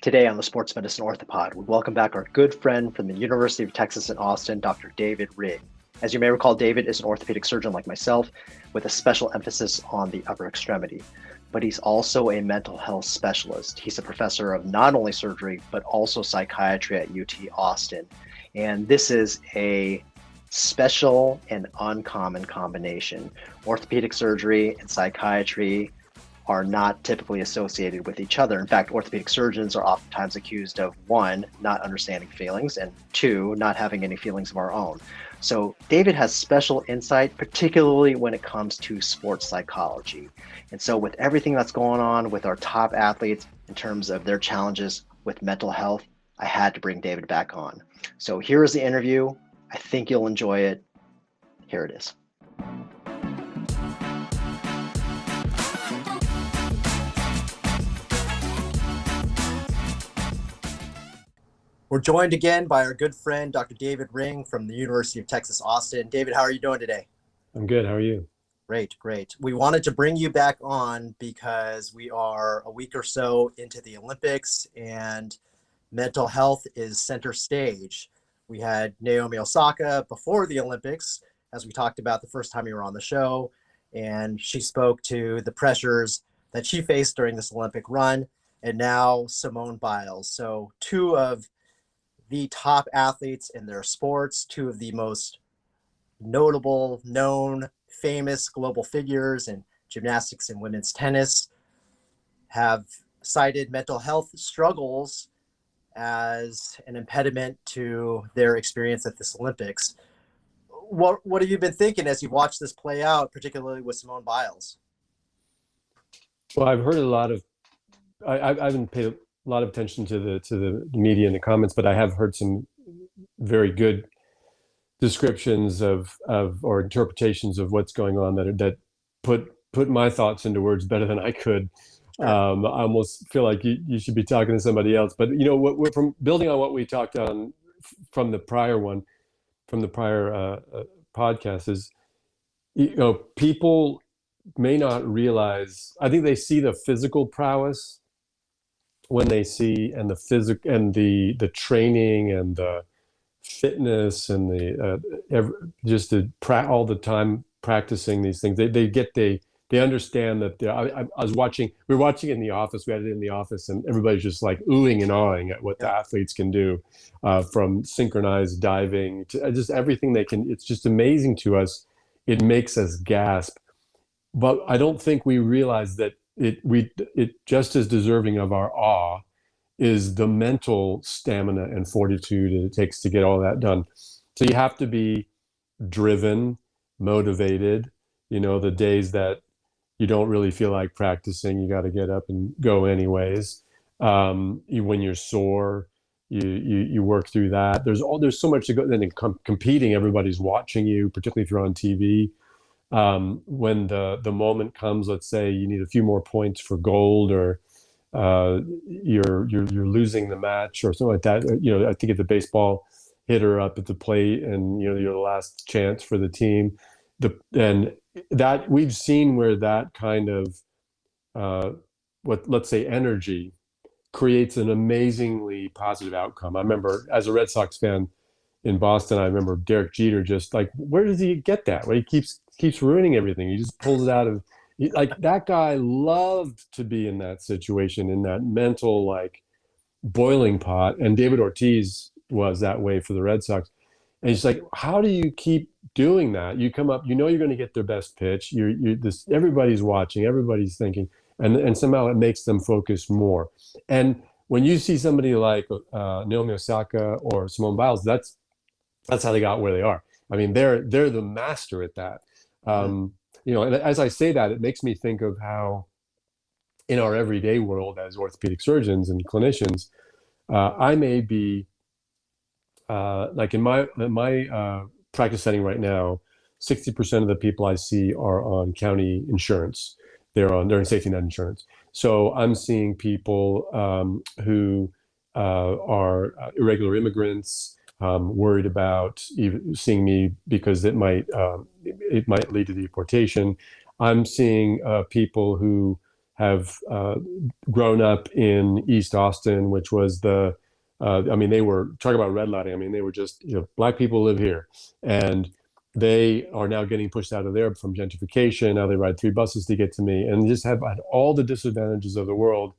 Today on the Sports Medicine Orthopod, we welcome back our good friend from the University of Texas in Austin, Dr. David Ring. As you may recall, David is an orthopedic surgeon like myself with a special emphasis on the upper extremity, but he's also a mental health specialist. He's a professor of not only surgery, but also psychiatry at UT Austin. And this is a special and uncommon combination. Orthopedic surgery and psychiatry are not typically associated with each other. In fact, orthopedic surgeons are oftentimes accused of one, not understanding feelings, and two, not having any feelings of our own. So David has special insight, particularly when it comes to sports psychology. And so with everything that's going on with our top athletes in terms of their challenges with mental health, I had to bring David back on. So here is the interview. I think you'll enjoy it. Here it is. We're joined again by our good friend, Dr. David Ring from the University of Texas, Austin. David, how are you doing today? I'm good. How are you? Great, great. We wanted to bring you back on because we are a week or so into the Olympics and mental health is center stage. We had Naomi Osaka before the Olympics, as we talked about the first time you were on the show, and she spoke to the pressures that she faced during this Olympic run, and now Simone Biles. So two of the top athletes in their sports, two of the most notable, known, famous global figures in gymnastics and women's tennis, have cited mental health struggles as an impediment to their experience at this Olympics. What have you been thinking as you watch this play out, particularly with Simone Biles? Well, I've heard a lot of, I haven't paid a lot of attention to the media and the comments, but I have heard some very good descriptions of or interpretations of what's going on that put my thoughts into words better than I could. I almost feel like you should be talking to somebody else. But you know, we're from building on what we talked on from the prior podcast is, you know, people may not realize. I think they see the physical prowess when they see and the training and the fitness and all the time practicing these things. They understand that. We were watching it in the office. We had it in the office, and everybody's just like oohing and awing at what the athletes can do, from synchronized diving to just everything they can. It's just amazing to us. It makes us gasp, but I don't think we realize that it just as deserving of our awe is the mental stamina and fortitude it takes to get all that done. So you have to be driven, motivated. You know, the days that you don't really feel like practicing, you got to get up and go anyways. When you're sore, you work through that. There's so much to go. Then competing, everybody's watching you, particularly if you're on TV. When the moment comes, let's say you need a few more points for gold, or you're losing the match or something like that. You know, I think if the baseball hitter up at the plate and you're the last chance for the team, and that we've seen where that kind of let's say energy creates an amazingly positive outcome. I remember as a Red Sox fan in Boston, I remember Derek Jeter just like, where does he get that? Well, he keeps ruining everything. He just pulls it out of, like, that guy loved to be in that situation, in that mental like boiling pot. And David Ortiz was that way for the Red Sox. And he's like, how do you keep doing that? You come up, you're going to get their best pitch. Everybody's watching, everybody's thinking, and somehow it makes them focus more. And when you see somebody like Naomi Osaka or Simone Biles, that's how they got where they are. I mean, they're the master at that. You know, and as I say that, it makes me think of how in our everyday world as orthopedic surgeons and clinicians, I may be like in my practice setting right now, 60% of the people I see are on county insurance. They're in safety net insurance. So I'm seeing people who are irregular immigrants, worried about even seeing me because it might lead to deportation. I'm seeing people who have grown up in East Austin, which was I mean, they were talking about redlining. I mean, they were just, black people live here, and they are now getting pushed out of there from gentrification. Now they ride 3 buses to get to me, and just have had all the disadvantages of the world.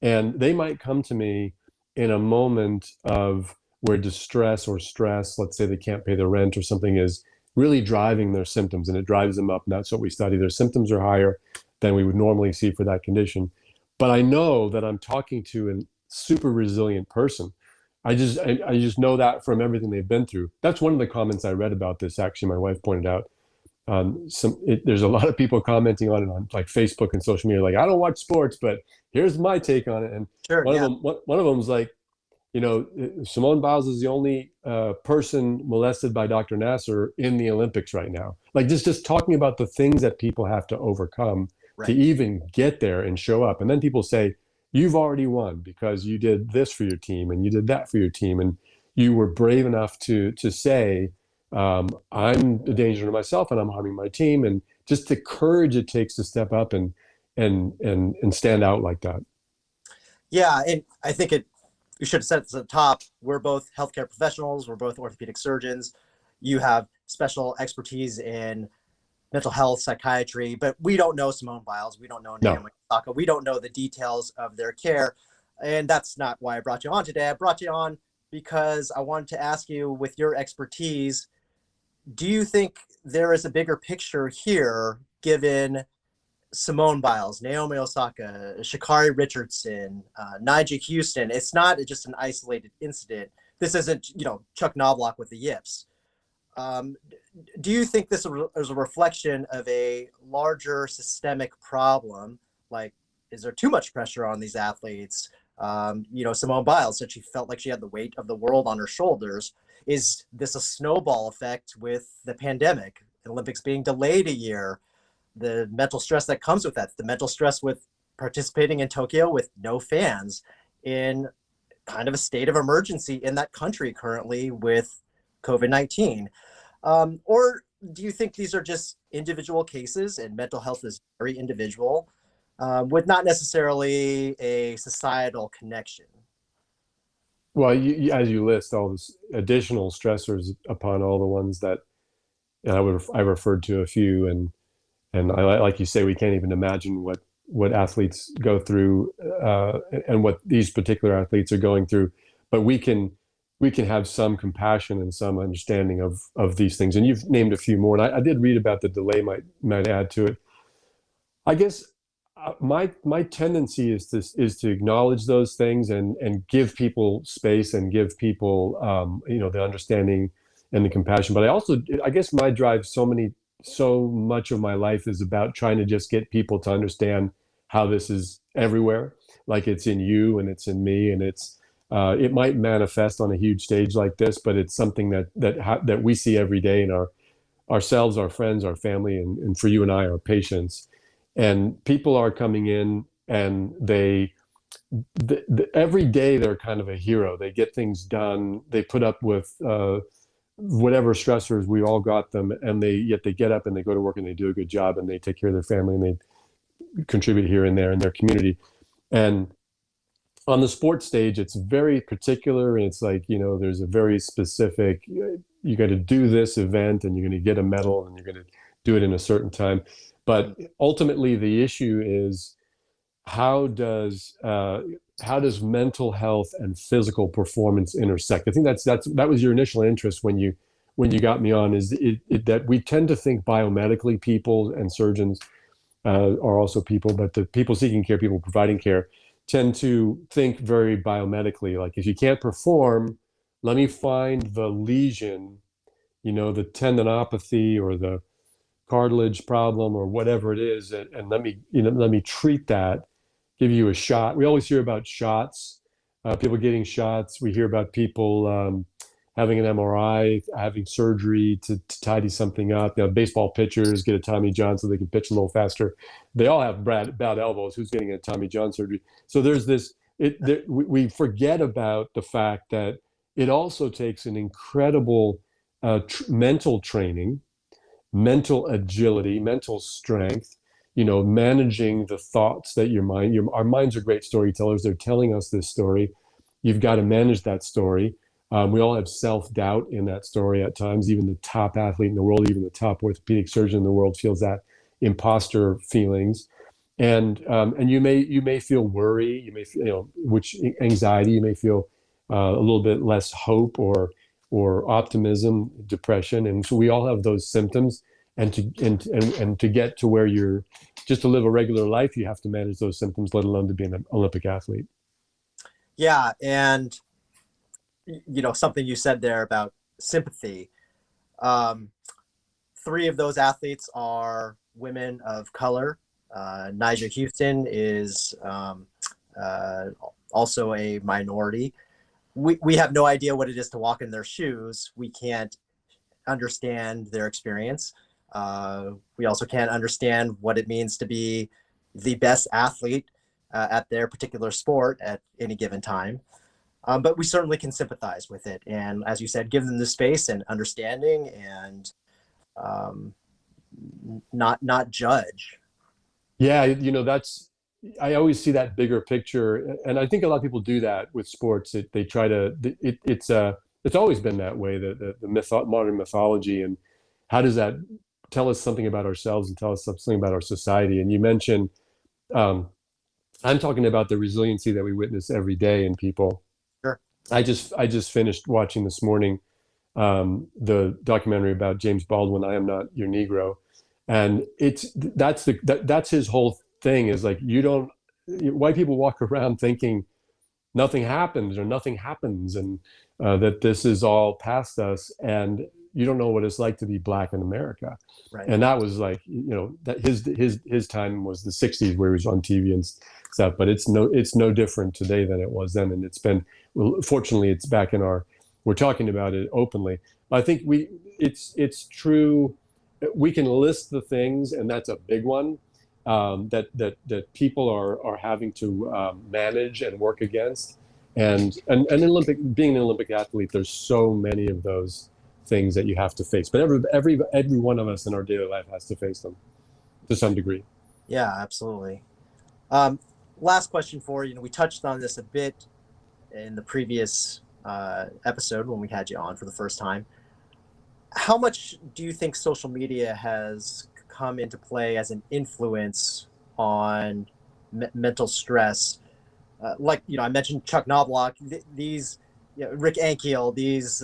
And they might come to me in a moment of where distress or stress, let's say they can't pay their rent or something, is really driving their symptoms, and it drives them up. And that's what we study. Their symptoms are higher than we would normally see for that condition. But I know that I'm talking to a super resilient person. I just know that from everything they've been through. That's one of the comments I read about this. Actually, my wife pointed out, there's a lot of people commenting on it on like Facebook and social media, like, I don't watch sports, but here's my take on it. And Sure, one yeah. of them, one of them was like, Simone Biles is the only person molested by Dr. Nasser in the Olympics right now. Like just talking about the things that people have to overcome to Right. even get there and show up. And then people say, you've already won because you did this for your team and you did that for your team. And you were brave enough to say, I'm a danger to myself and I'm harming my team. And just the courage it takes to step up and stand out like that. Yeah, and I think you should have said this at the top. We're both healthcare professionals. We're both orthopedic surgeons. You have special expertise in mental health, psychiatry, but we don't know Simone Biles. We don't know No. Naomi Osaka. We don't know the details of their care. And that's not why I brought you on today. I brought you on because I wanted to ask you, with your expertise, do you think there is a bigger picture here given Simone Biles, Naomi Osaka, Sha-Carri Richardson, Nyjah Huston? It's not just an isolated incident. This isn't, Chuck Knobloch with the yips. Do you think this is a reflection of a larger systemic problem? Like, is there too much pressure on these athletes? Simone Biles said she felt like she had the weight of the world on her shoulders. Is this a snowball effect with the pandemic, the Olympics being delayed a year, the mental stress that comes with that, the mental stress with participating in Tokyo with no fans, in kind of a state of emergency in that country currently with COVID-19? Or do you think these are just individual cases and mental health is very individual, with not necessarily a societal connection? Well, as you list all this additional stressors upon all the ones that, and I referred to a few, and I, like you say, we can't even imagine what athletes go through, and what these particular athletes are going through. But we can have some compassion and some understanding of these things. And you've named a few more, and I did read about the delay might add to it. I guess my tendency is to acknowledge those things and give people space and give people the understanding and the compassion. But I guess my drive, so much of my life is about trying to just get people to understand how this is everywhere. Like, it's in you and it's in me, and it might manifest on a huge stage like this, but it's something that we see every day in ourselves, our friends, our family, and for you and I, our patients. And people are coming in, and every day they're kind of a hero. They get things done. They put up with whatever stressors, we all got them, and yet they get up and they go to work and they do a good job and they take care of their family and they contribute here and there in their community. And on the sports stage, it's very particular, and it's like, there's a very specific, you got to do this event and you're going to get a medal and you're going to do it in a certain time. But ultimately the issue is, how does mental health and physical performance intersect? I think that was your initial interest when you got me on, is that we tend to think biomedically. People and surgeons are also people, but the people seeking care, people providing care, tend to think very biomedically. Like, if you can't perform, let me find the lesion, the tendinopathy or the cartilage problem or whatever it is, and let me treat that, give you a shot. We always hear about shots, people getting shots. We hear about people having an MRI, having surgery to tidy something up. Baseball pitchers get a Tommy John so they can pitch a little faster. They all have bad elbows. Who's getting a Tommy John surgery? So there's this. We forget about the fact that it also takes an incredible mental training, mental agility, mental strength managing the thoughts that our minds are great storytellers. They're telling us this story. You've got to manage that story. We all have self-doubt in that story at times. Even the top athlete in the world, even the top orthopedic surgeon in the world feels that imposter feelings. And you may feel worry, you may feel, which anxiety, you may feel a little bit less hope or optimism, depression. And so we all have those symptoms. And to get to where just to live a regular life, you have to manage those symptoms, let alone to be an Olympic athlete. Yeah. And, something you said there about sympathy. 3 of those athletes are women of color. Nyjah Huston is also a minority. We have no idea what it is to walk in their shoes. We can't understand their experience. We also can't understand what it means to be the best athlete at their particular sport at any given time. But we certainly can sympathize with it. And as you said, give them the space and understanding and not judge. Yeah, I always see that bigger picture, and I think a lot of people do that with sports. It's always been that way. Modern mythology, and how does that tell us something about ourselves and tell us something about our society? And you mentioned, I'm talking about the resiliency that we witness every day in people. Sure. I just finished watching this morning the documentary about James Baldwin, I Am Not Your Negro. And that's his whole thing, is like, white people walk around thinking nothing happens or nothing happens, and that this is all past us, and you don't know what it's like to be Black in America. Right. And that was like, that his time was the 60s, where he was on TV and stuff, but it's no different today than it was then. And fortunately it's back we're talking about it openly. I think it's true. We can list the things, and that's a big one, that people are having to manage and work against. And being an Olympic athlete, there's so many of those things that you have to face. But every one of us in our daily life has to face them to some degree. Yeah, absolutely. Last question for you. We touched on this a bit in the previous episode when we had you on for the first time. How much do you think social media has come into play as an influence on mental stress? I mentioned Chuck Knobloch, these Rick Ankiel, these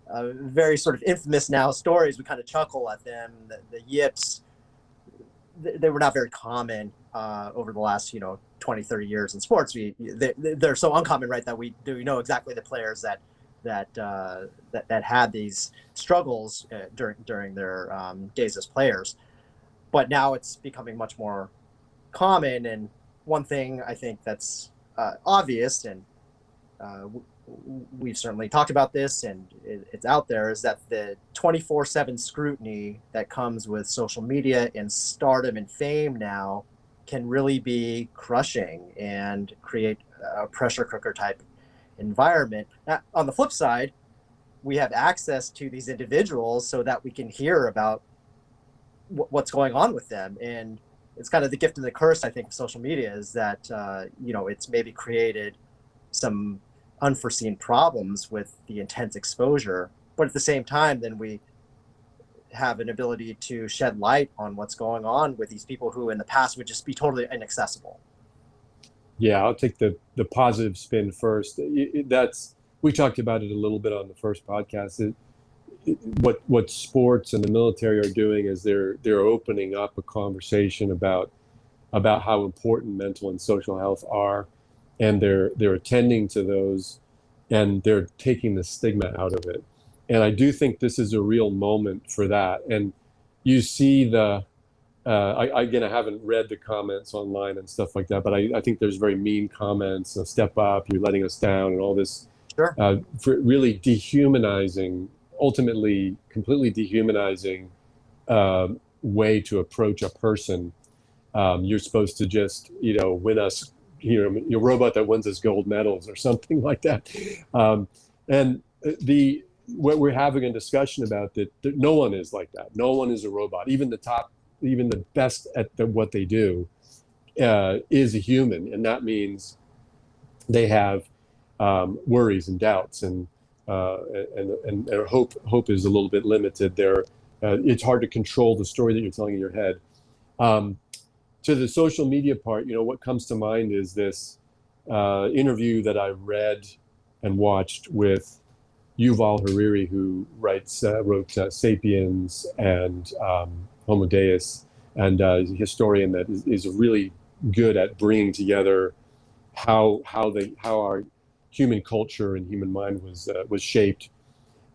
very sort of infamous now stories. We kind of chuckle at them. The yips, they were not very common over the last 20, 30 years in sports. They're so uncommon, right, that we know exactly the players that had these struggles during their days as players. But now it's becoming much more common. And one thing I think that's obvious, and we've certainly talked about this, and it's out there, is that the 24/7 scrutiny that comes with social media and stardom and fame now can really be crushing and create a pressure cooker type environment. Now, on the flip side, we have access to these individuals so that we can hear about what's going on with them. And it's kind of the gift and the curse, I think, of social media, is that it's maybe created some unforeseen problems with the intense exposure, but at the same time, then we have an ability to shed light on what's going on with these people who in the past would just be totally inaccessible. Yeah, I'll take the positive spin first. We talked about it a little bit on the first podcast. What sports and the military are doing is they're opening up a conversation about how important mental and social health are, and they're attending to those, and they're taking the stigma out of it. And I do think this is a real moment for that. And you see I haven't read the comments online and stuff like that, but I think there's very mean comments, step up, you're letting us down, and all this. Sure. For really dehumanizing, ultimately completely dehumanizing way to approach a person. You're supposed to just, win us, your robot that wins us gold medals or something like that. And what we're having a discussion about that no one is like that. No one is a robot. Even the top even the best at what they do is a human, and that means they have worries and doubts, and their hope is a little bit limited. It's hard to control the story that you're telling in your head. To the social media part, what comes to mind is this interview that I read and watched with Yuval Harari, who wrote *Sapiens* and *Homo Deus*, and is a historian that is really good at bringing together how our human culture and human mind was shaped.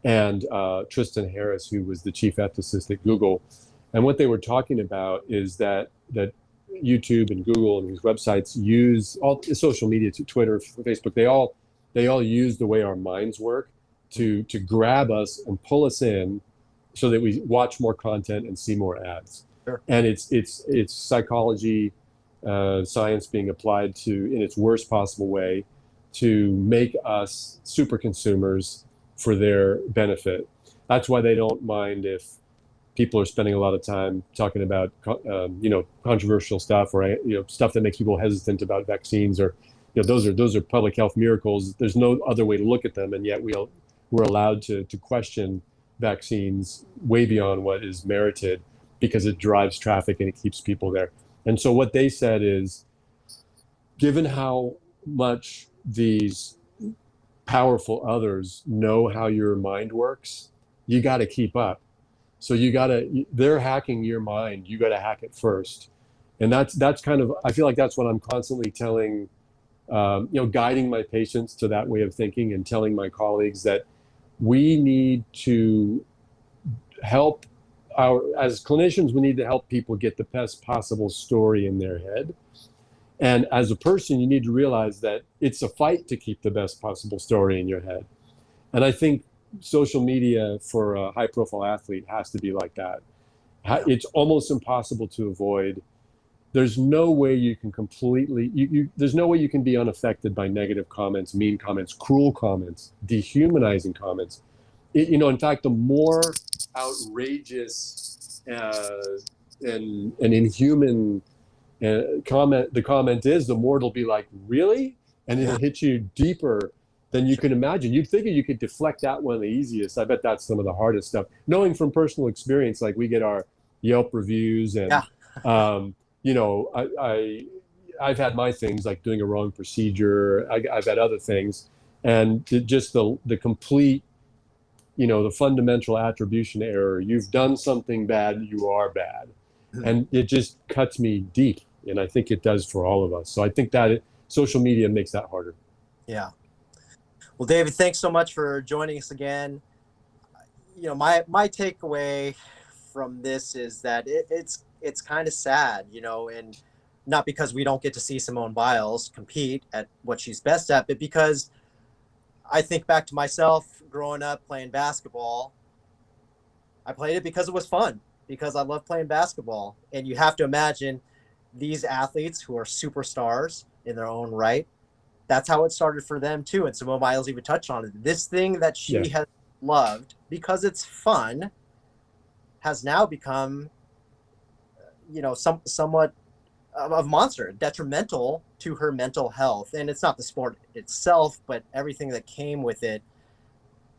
And Tristan Harris, who was the chief ethicist at Google, and what they were talking about is that YouTube and Google and these websites use all social media, to Twitter, Facebook. They all use the way our minds work to grab us and pull us in, so that we watch more content and see more ads. Sure. And it's psychology, science being applied in its worst possible way to make us super consumers for their benefit. That's why they don't mind if people are spending a lot of time talking about controversial stuff, or stuff that makes people hesitant about vaccines, or those are public health miracles. There's no other way to look at them, and yet we're allowed to question vaccines way beyond what is merited, because it drives traffic and it keeps people there. And so what they said is, given how much these powerful others know how your mind works, you got to keep up. So they're hacking your mind, you got to hack it first. And that's kind of, I feel like that's what I'm constantly telling, guiding my patients to that way of thinking, and telling my colleagues that we need to help as clinicians, we need to help people get the best possible story in their head. And as a person, you need to realize that it's a fight to keep the best possible story in your head. And I think social media for a high profile athlete has to be like that. It's almost impossible to avoid. There's no way you can there's no way you can be unaffected by negative comments, mean comments, cruel comments, dehumanizing comments. In fact, the more outrageous and inhuman the comment is, the more it'll be like, really? And it'll hit you deeper than you can imagine. You'd figure you could deflect that one the easiest. I bet that's some of the hardest stuff. Knowing from personal experience, like we get our Yelp reviews, and I've had my things, like doing a wrong procedure. I've had other things, and just the complete, the fundamental attribution error. You've done something bad, you are bad. And it just cuts me deep. And I think it does for all of us. So I think that social media makes that harder. Yeah. Well, David, thanks so much for joining us again. My takeaway from this is that it's kind of sad, and not because we don't get to see Simone Biles compete at what she's best at, but because I think back to myself growing up playing basketball. I played it because it was fun, because I love playing basketball. And you have to imagine these athletes who are superstars in their own right, that's how it started for them too. And Simone Biles even touched on it. This thing that she has loved because it's fun has now become, somewhat of a monster, detrimental to her mental health. And it's not the sport itself, but everything that came with it.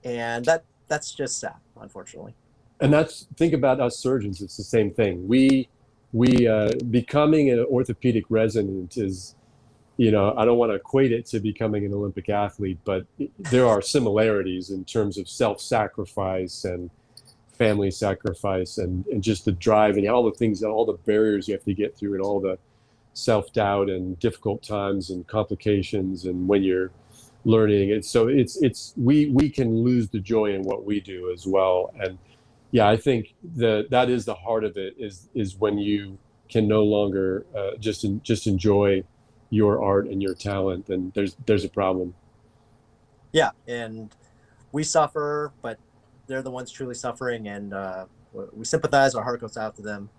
And that's just sad, unfortunately. And think about us surgeons. It's the same thing. We becoming an orthopedic resident is, I don't want to equate it to becoming an Olympic athlete, but there are similarities in terms of self-sacrifice and family sacrifice, and just the drive and all the things, all the barriers you have to get through, and all the self-doubt and difficult times and complications, and when you're learning it. So we can lose the joy in what we do as well. And yeah, I think that is the heart of it, is when you can no longer just enjoy your art and your talent, then there's a problem. Yeah, and we suffer, but they're the ones truly suffering, and we sympathize. Our heart goes out to them.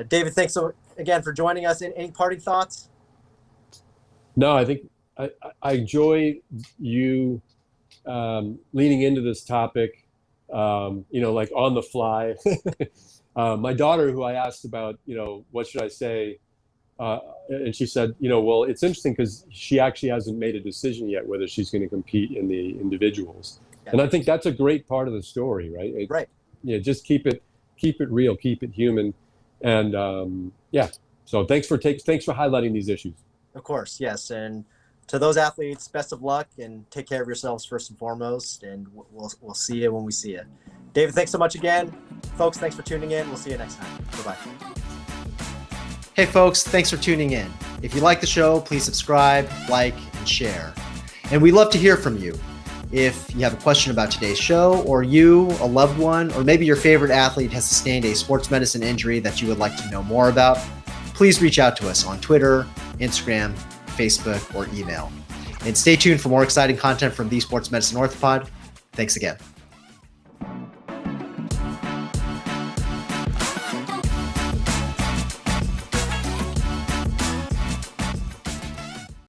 David, thanks so again for joining us. Any parting thoughts? No, I think I enjoy you leaning into this topic, like on the fly. My daughter, who I asked about, what should I say? And she said, well, it's interesting because she actually hasn't made a decision yet whether she's going to compete in the individuals. Yeah. And I think that's a great part of the story, right? Right. Yeah, just keep it real, keep it human. And yeah, so thanks for highlighting these issues. Of course, yes. And to those athletes, best of luck and take care of yourselves first and foremost. And we'll see you when we see you. David, thanks so much again. Folks, thanks for tuning in. We'll see you next time. Bye-bye. Hey folks, thanks for tuning in. If you like the show, please subscribe, like, and share. And we'd love to hear from you. If you have a question about today's show, or you, a loved one, or maybe your favorite athlete has sustained a sports medicine injury that you would like to know more about, please reach out to us on Twitter, Instagram, Facebook, or email. And stay tuned for more exciting content from the Sports Medicine Orthopod. Thanks again.